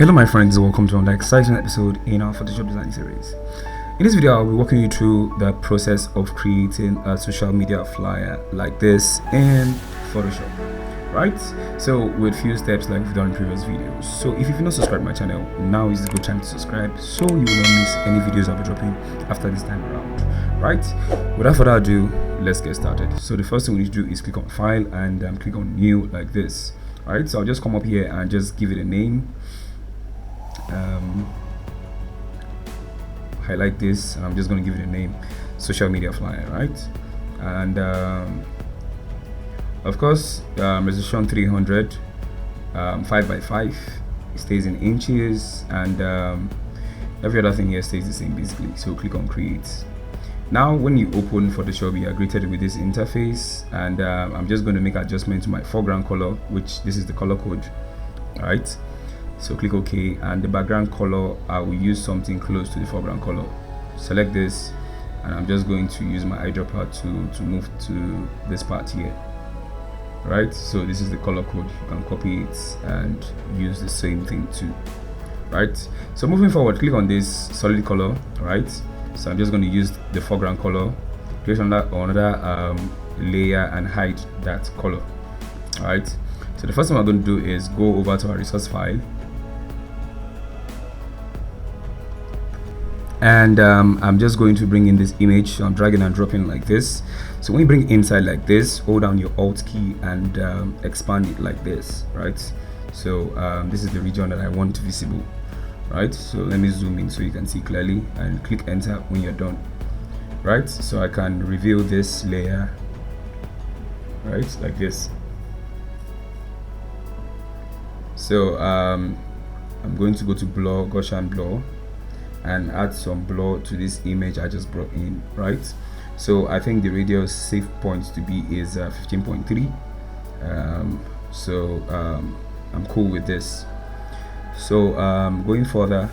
Hello my friends, welcome to another exciting episode in our Photoshop design series. In this video I'll be walking you through the process of creating a social media flyer like this in Photoshop, right? So with few steps like we've done in previous videos. So if you've not subscribed to my channel, now is the good time to subscribe so you will not miss any videos I'll be dropping after this time around, right? Without further ado, let's get started. So the first thing we need to do is click on file and click on new like this. Alright, so I'll just come up here and just give it a name. Highlight this and I'm just going to give it a name, social media flyer, right? And of course resolution 300, 5x5, it stays in inches, and every other thing here stays the same basically. So click on create. Now when you open Photoshop, you are greeted with this interface, and I'm just going to make adjustment to my foreground color, which this is the color code. All right, so click OK, and the background color I will use something close to the foreground color. Select this, and I'm just going to use my eyedropper to move to this part here. Right, so this is the color code. You can copy it and use the same thing too. Right, so moving forward, click on this solid color. Right, so I'm just going to use the foreground color, click on another layer and hide that color. All right, so the first thing I'm going to do is go over to our resource file, and I'm just going to bring in this image. So I'm dragging and dropping like this. So when you bring inside like this, hold down your alt key and expand it like this, right? So this is the region that I want visible, right? So let me zoom in so you can see clearly, and click enter when you're done, right? So I can reveal this layer, right, like this. So I'm going to go to blur, Gaussian blur, and add some blur to this image I just brought in, right? So I think the radius safe point to be is 15.3. I'm cool with this. So going further,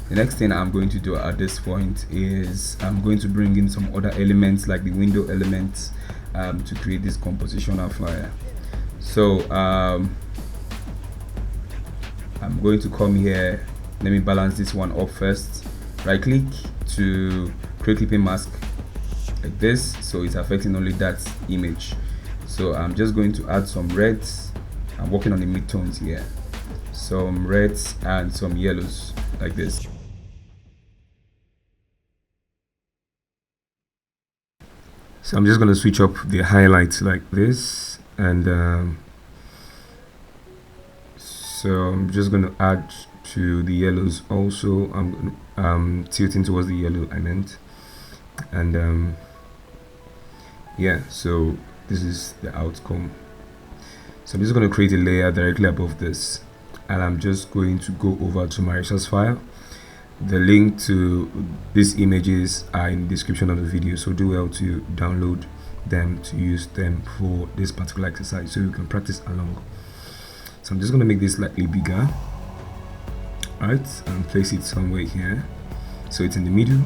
the next thing I'm going to do at this point is I'm going to bring in some other elements like the window elements to create this compositional flyer. So I'm going to come here. Let me balance this one up first. Right click to create clipping mask like this, so it's affecting only that image. So I'm just going to add some reds. I'm working on the midtones here, some reds and some yellows like this. So I'm just going to switch up the highlights like this, and so I'm just going to add to the yellows also. I'm tilting towards the yellow I meant, and yeah, so this is the outcome. So I'm just going to create a layer directly above this, and I'm just going to go over to my resource file. The link to these images are in the description of the video, so do well to download them to use them for this particular exercise so you can practice along. So I'm just going to make this slightly bigger, right, and place it somewhere here so it's in the middle.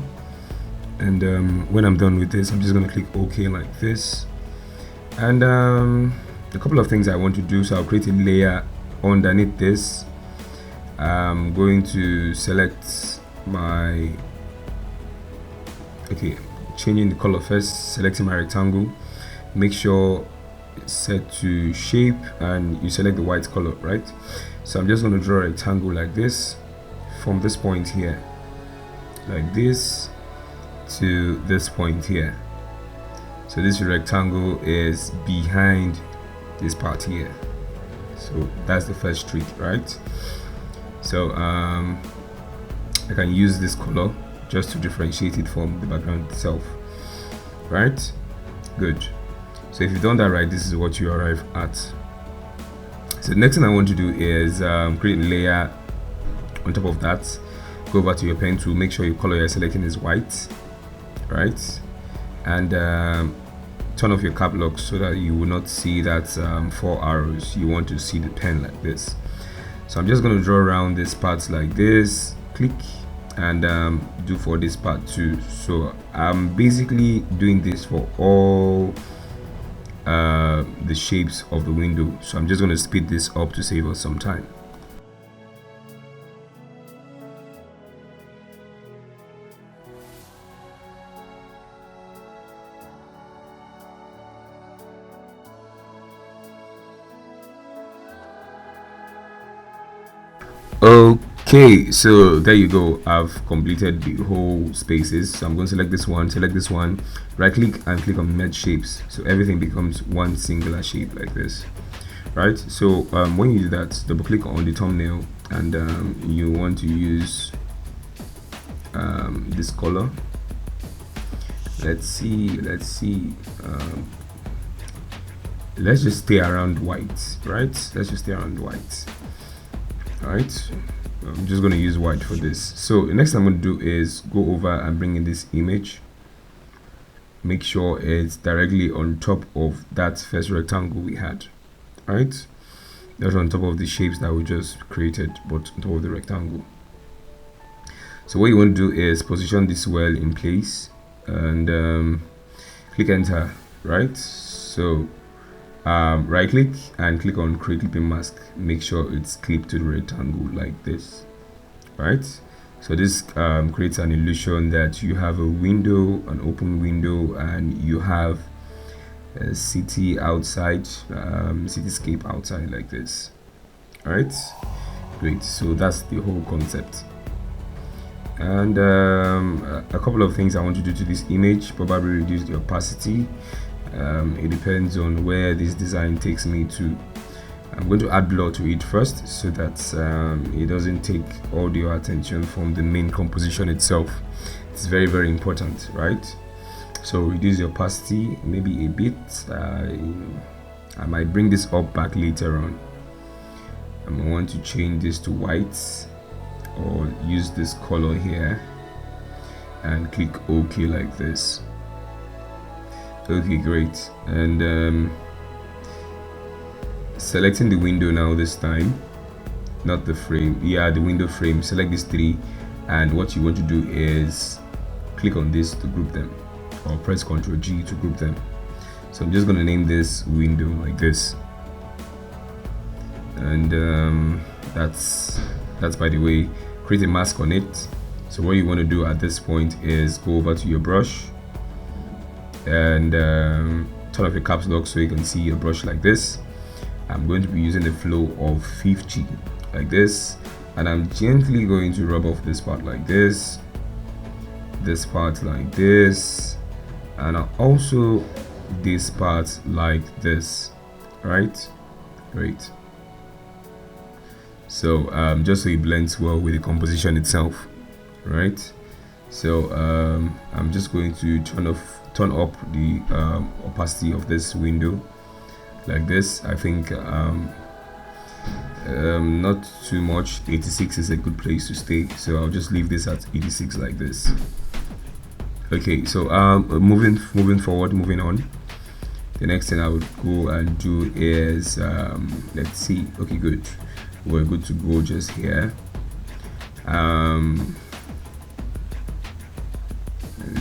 And when I'm done with this, I'm just going to click OK like this. And a couple of things I want to do, so I'll create a layer underneath this. I'm going to select my, okay, changing the color first, selecting my rectangle, make sure it's set to shape, and you select the white color, right? So I'm just going to draw a rectangle like this from this point here, like this, to this point here. So this rectangle is behind this part here. So that's the first trick, right? So I can use this color just to differentiate it from the background itself, right? Good. So if you've done that right, this is what you arrive at. So the next thing I want to do is create a layer on top of that. Go back to your pen tool, make sure your color you're selecting is white, right? And turn off your cap lock so that you will not see that 4 arrows. You want to see the pen like this. So I'm just going to draw around this part like this, click, and do for this part too. So I'm basically doing this for all the shapes of the window. So I'm just going to speed this up to save us some time. Okay, so there you go. I've completed the whole spaces. So I'm going to select this one, right click and click on merge shapes, so everything becomes one singular shape like this, right? So when you do that, double click on the thumbnail, and you want to use this color. Let's see, let's just stay around white, right? Let's just stay around white. All right, I'm just going to use white for this. So the next thing I'm going to do is go over and bring in this image. Make sure it's directly on top of that first rectangle we had. All right, that's on top of the shapes that we just created, but on top of the rectangle. So what you want to do is position this well in place and click enter, right? So right click and click on create clipping mask. Make sure it's clipped to the rectangle like this, right? So this creates an illusion that you have a window, an open window, and you have a city outside, cityscape outside like this. All right, great. So that's the whole concept. And a couple of things I want to do to this image: probably reduce the opacity. It depends on where this design takes me to. I'm going to add blur to it first, so that it doesn't take all your attention from the main composition itself. It's very, very important, right? So reduce the opacity maybe a bit. I might bring this up back later on. I want to change this to white, or use this color here and click OK like this. Okay, great. And selecting the window now this time, not the frame. Yeah, the window frame. Select these three, and what you want to do is click on this to group them, or press Ctrl G to group them. So I'm just going to name this window like this, and that's by the way. Create a mask on it. So what you want to do at this point is go over to your brush and turn off your caps lock so you can see your brush like this. I'm going to be using a flow of 50 like this, and I'm gently going to rub off this part like this part like this, and also this part like this, right? Great. So just so it blends well with the composition itself, right? So I'm just going to turn up the opacity of this window like this. I think not too much. 86 is a good place to stay, so I'll just leave this at 86 like this. Okay, so moving on, the next thing I would go and do is let's see. Okay, good, we're good to go just here.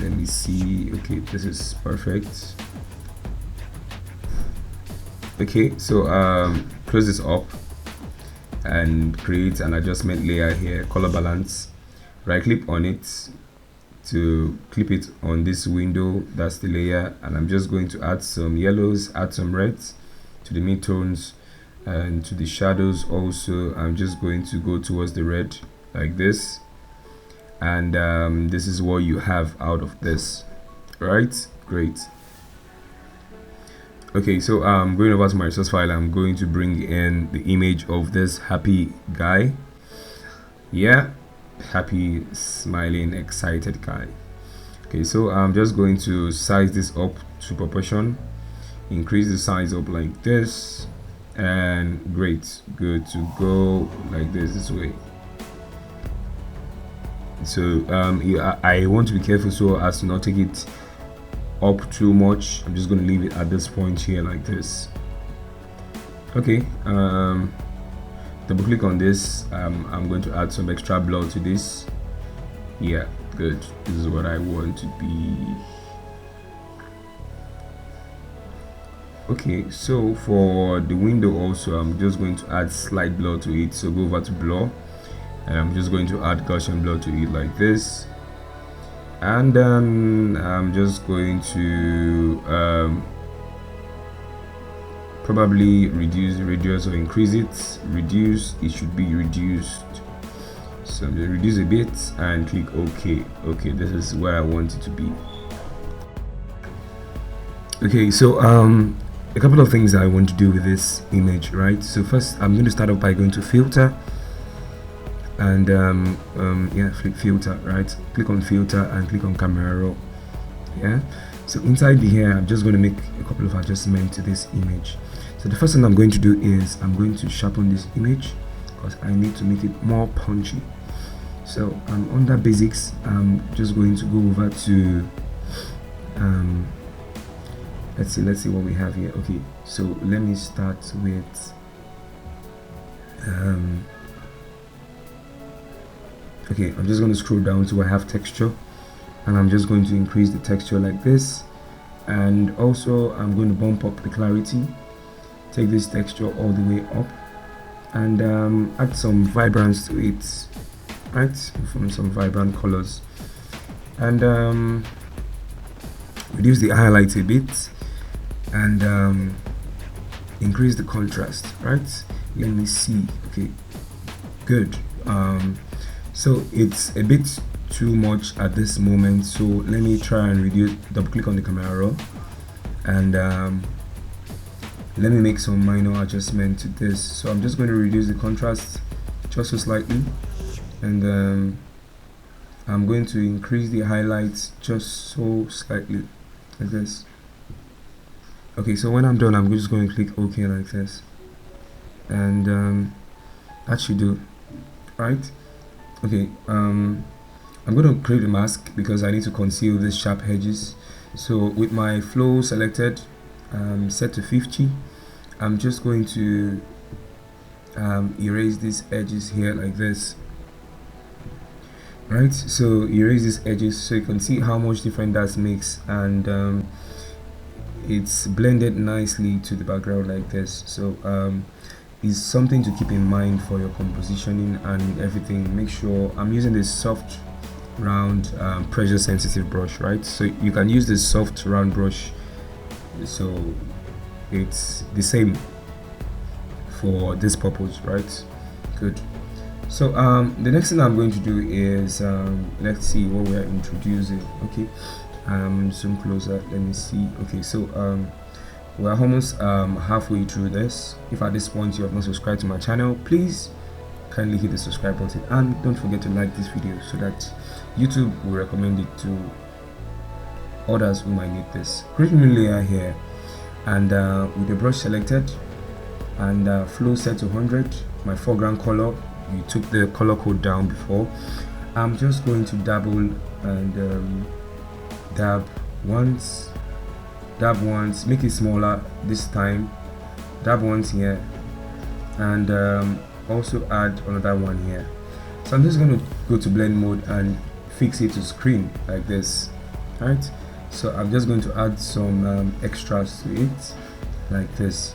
Let me see. Okay, this is perfect. Okay, so close this up and create an adjustment layer here, color balance. Right click on it to clip it on this window. That's the layer, and I'm just going to add some yellows, add some reds to the midtones, and to the shadows also. I'm just going to go towards the red like this, and this is what you have out of this, right? Great. Okay, so going over to my resource file, I'm going to bring in the image of this happy guy. Yeah, happy, smiling, excited guy. Okay, so I'm just going to size this up to proportion, increase the size up like this, and great, good to go like this way. So I want to be careful so as to not take it up too much. I'm just going to leave it at this point here like this. Okay, double click on this. I'm going to add some extra blur to this. Yeah, good, this is what I want to be. Okay, so for the window also, I'm just going to add slight blur to it. So go over to blur, and I'm just going to add Gaussian blur to it like this, and then I'm just going to probably reduce the radius or increase it. Reduce, it should be reduced So I'm going to reduce a bit and click OK. Okay, this is where I want it to be. Okay, so a couple of things I want to do with this image, right? So first I'm going to start off by going to filter and yeah, flip filter, right? Click on filter and click on camera raw. Yeah, so inside here I'm just going to make a couple of adjustments to this image. So the first thing I'm going to do is I'm going to sharpen this image because I need to make it more punchy. So under basics, I'm just going to go over to let's see what we have here. Okay, so let me start with okay, I'm just going to scroll down to where I have texture, and I'm just going to increase the texture like this, and also I'm going to bump up the clarity, take this texture all the way up, and add some vibrance to it, right, from some vibrant colors, and reduce the highlights a bit, and increase the contrast, right? Let me see. Okay, good. So it's a bit too much at this moment, so let me try and reduce. Double click on the camera raw, and let me make some minor adjustment to this. So I'm just going to reduce the contrast just so slightly, and I'm going to increase the highlights just so slightly like this. Okay, so when I'm done, I'm just going to click OK like this, and that should do, right? Okay, I'm going to create a mask because I need to conceal these sharp edges. So with my flow selected, set to 50, I'm just going to erase these edges here like this, right? So erase these edges so you can see how much different that makes, and it's blended nicely to the background like this. So is something to keep in mind for your compositioning and everything. Make sure I'm using this soft round pressure sensitive brush, right? So you can use this soft round brush, so it's the same for this purpose, right? Good. So the next thing I'm going to do is let's see what we're introducing. Okay, zoom closer, let me see. Okay, so we're almost halfway through this. If at this point you have not subscribed to my channel, please kindly hit the subscribe button, and don't forget to like this video so that YouTube will recommend it to others who might need this. Create new layer here, and with the brush selected and flow set to 100, my foreground color, we took the color code down before. I'm just going to dabble and dab once, make it smaller this time, dab once here, and also add another one here. So I'm just going to go to blend mode and fix it to screen like this, right? So I'm just going to add some extras to it like this.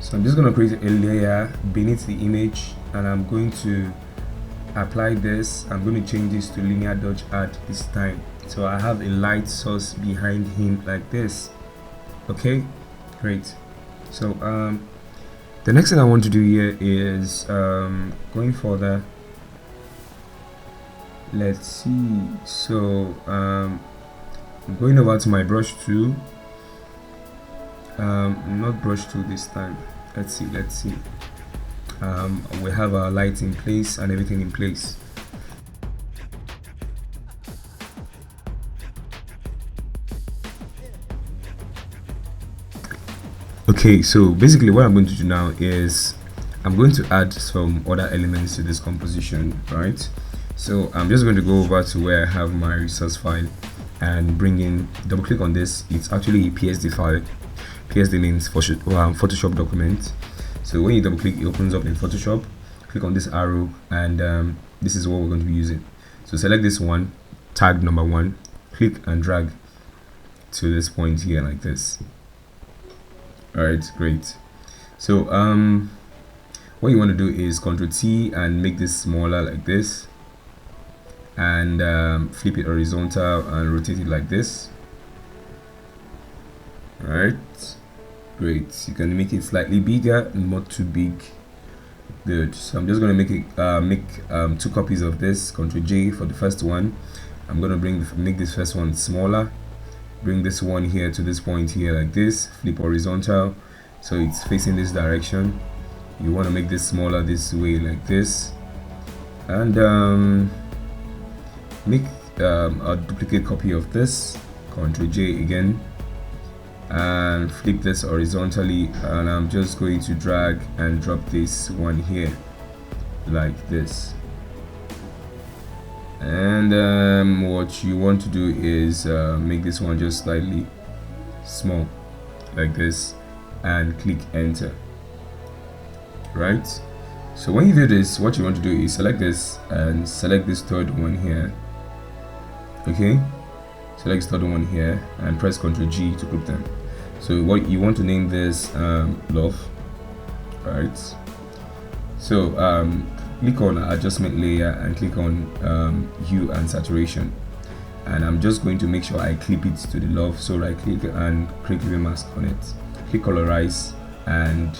So I'm just going to create a layer beneath the image, and I'm going to apply this. I'm going to change this to linear dodge add this time, so I have a light source behind him like this. Okay, great. So the next thing I want to do here is going further. Let's see. So I'm going over to my brush tool, not brush tool this time. Let's see. We have our light in place and everything in place. Okay, so basically what I'm going to do now is I'm going to add some other elements to this composition, right? So I'm just going to go over to where I have my resource file and bring in, double click on this. It's actually a PSD file. PSD means for Photoshop document. So when you double click, it opens up in Photoshop. Click on this arrow, and this is what we're going to be using. So select this one, tag number 1, click and drag to this point here like this. Alright, great. So what you want to do is Ctrl T and make this smaller like this, and flip it horizontal and rotate it like this. Alright, great. You can make it slightly bigger, not too big, Good. So I'm just going to make two copies of this. Ctrl J for the first one. I'm going to make this first one smaller. Bring this one here to this point here like this. Flip horizontal so it's facing this direction. You want to make this smaller this way like this, and make a duplicate copy of this. Ctrl J again and flip this horizontally, and I'm just going to drag and drop this one here like this. And what you want to do is make this one just slightly small like this and click enter. Right, so when you do this, what you want to do is select this and select this third one here. Okay, select this third one here and press Ctrl G to group them. So what you want to name this love. Right, so click on adjustment layer and click on hue and saturation, and I'm just going to make sure I clip it to the love. So right click and create clipping mask on it, click colorize and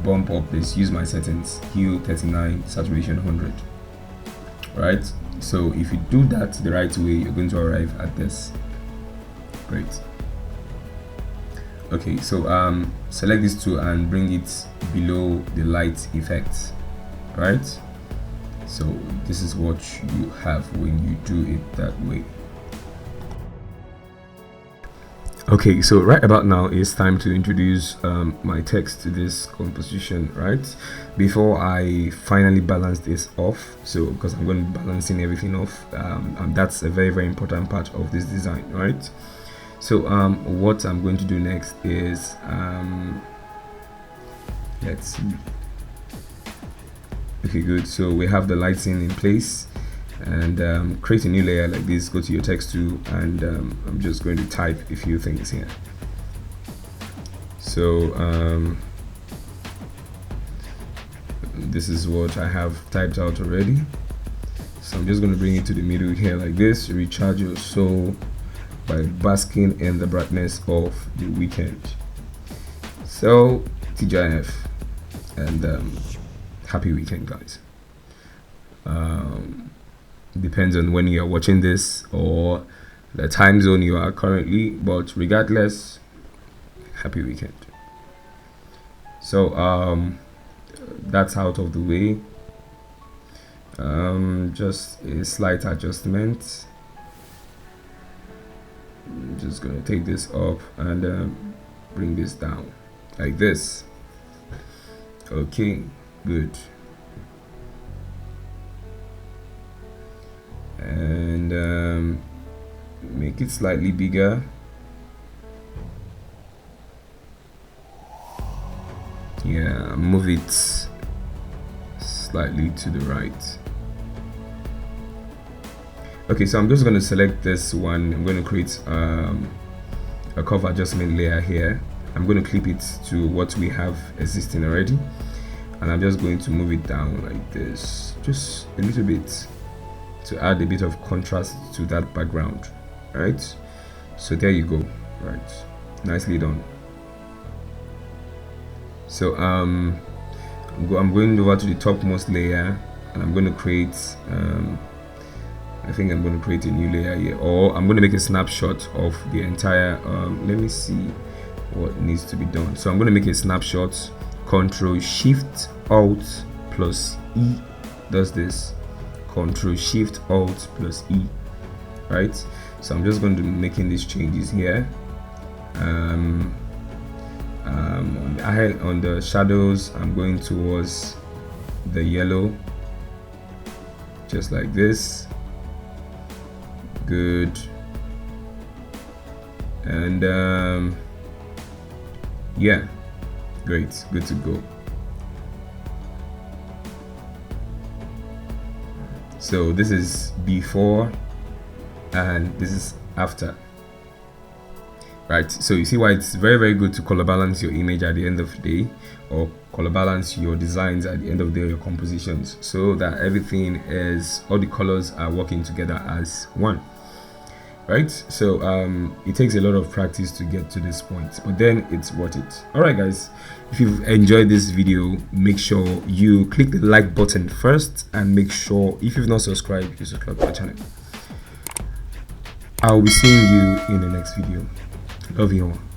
bump up this, use my settings, hue 39, saturation 100. Right, so if you do that the right way, you're going to arrive at this. Great. Okay, so select these two and bring it below the light effect. Right, so this is what you have when you do it that way. Okay, so right about now it's time to introduce my text to this composition. Right, before I finally balance this off, so because I'm going to be balancing everything off, and that's a very important part of this design. Right, so what I'm going to do next is let's see. Okay, good. So we have the lighting in place, and create a new layer like this. Go to your text tool, and I'm just going to type a few things here. So this is what I have typed out already. So I'm just going to bring it to the middle here like this. Recharge your soul by basking in the brightness of the weekend. So TGIF, and happy weekend, guys. Depends on when you are watching this or the time zone you are currently, but regardless, happy weekend. So that's out of the way. Just a slight adjustment. I'm just gonna take this up and bring this down like this. Okay, good. And make it slightly bigger. Yeah, move it slightly to the right. Okay, so I'm just going to select this one. I'm going to create a curve adjustment layer here. I'm going to clip it to what we have existing already, and I'm just going to move it down like this, just a little bit, to add a bit of contrast to that background. Right, so there you go. Right, nicely done. So I'm going over to the topmost layer, and I'm going to create I think I'm going to create a new layer here, or I'm going to make a snapshot of the entire let me see what needs to be done. So I'm going to make a snapshot. Control Shift Alt plus E does this. Control Shift Alt plus E. Right, so I'm just going to be making these changes here. On the shadows, I'm going towards the yellow, just like this. Good. And yeah, great, good to go. So this is before and this is after. Right, so you see why it's very good to color balance your image at the end of the day, or color balance your designs at the end of the day, your compositions, so that everything is, all the colors are working together as one. right? So it takes a lot of practice to get to this point, but then it's worth it. All right, guys, if you've enjoyed this video, make sure you click the like button first, and make sure if you've not subscribed, you subscribe to the channel. I'll be seeing you in the next video. Love you all.